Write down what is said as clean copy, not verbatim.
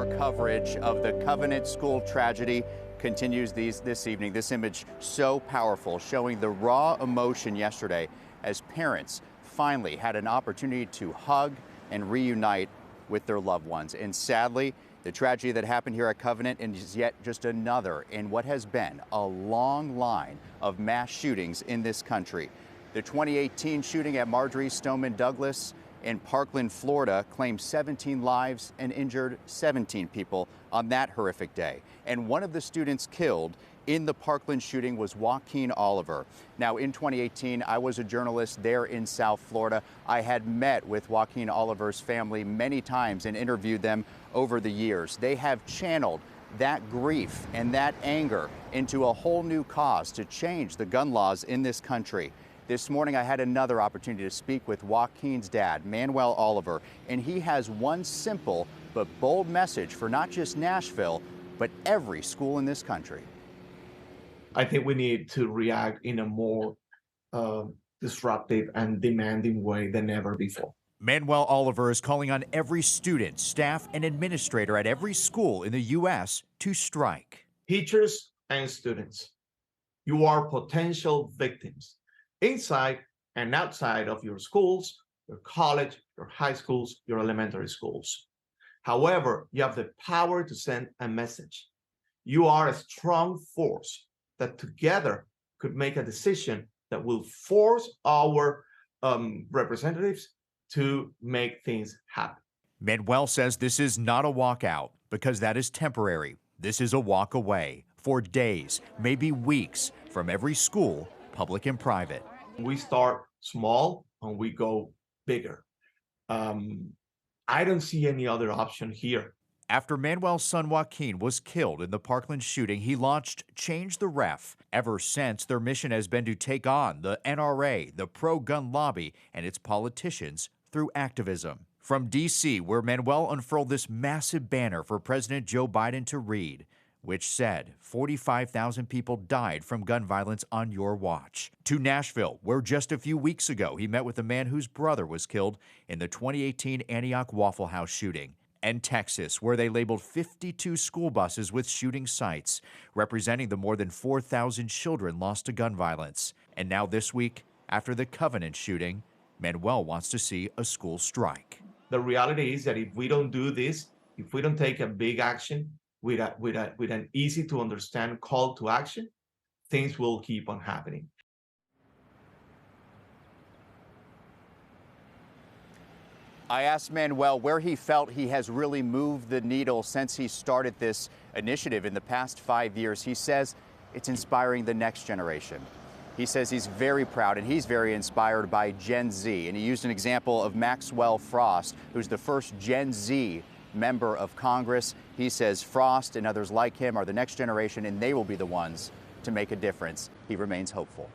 Our coverage of the Covenant School tragedy continues this evening. This image so powerful, showing the raw emotion yesterday as parents finally had an opportunity to hug and reunite with their loved ones. And sadly, the tragedy that happened here at Covenant is yet just another in what has been a long line of mass shootings in this country. The 2018 shooting at Marjory Stoneman Douglas in Parkland, Florida, claimed 17 lives and injured 17 people on that horrific day. And one of the students killed in the Parkland shooting was Joaquin Oliver. Now, in 2018, I was a journalist there in South Florida. I had met with Joaquin Oliver's family many times and interviewed them over the years. They have channeled that grief and that anger into a whole new cause to change the gun laws in this country. This morning, I had another opportunity to speak with Joaquin's dad, Manuel Oliver, and he has one simple but bold message for not just Nashville, but every school in this country. I think we need to react in a more disruptive and demanding way than ever before. Manuel Oliver is calling on every student, staff, and administrator at every school in the U.S. to strike. Teachers and students, you are potential victims inside and outside of your schools, your college, your high schools, your elementary schools. However, you have the power to send a message. You are a strong force that together could make a decision that will force our representatives to make things happen. Manuel says this is not a walkout because that is temporary. This is a walk away for days, maybe weeks, from every school, public and private. We start small and we go bigger. I don't see any other option here. After Manuel's son Joaquin was killed in the Parkland shooting, he launched Change the Ref. Ever since, their mission has been to take on the NRA, the pro-gun lobby, and its politicians through activism. From D.C., where Manuel unfurled this massive banner for President Joe Biden to read, which said 45,000 people died from gun violence on your watch, to Nashville, where just a few weeks ago he met with a man whose brother was killed in the 2018 Antioch Waffle House shooting, and Texas, where they labeled 52 school buses with shooting sites, representing the more than 4,000 children lost to gun violence. And now this week, after the Covenant shooting, Manuel wants to see a school strike. The reality is that if we don't do this, if we don't take a big action with an easy to understand call to action, things will keep on happening. I asked Manuel where he felt he has really moved the needle since he started this initiative in the past 5 years. He says it's inspiring the next generation. He says he's very proud and he's very inspired by Gen Z. And he used an example of Maxwell Frost, who's the first Gen Z member of Congress. He says Frost and others like him are the next generation, and they will be the ones to make a difference. He remains hopeful.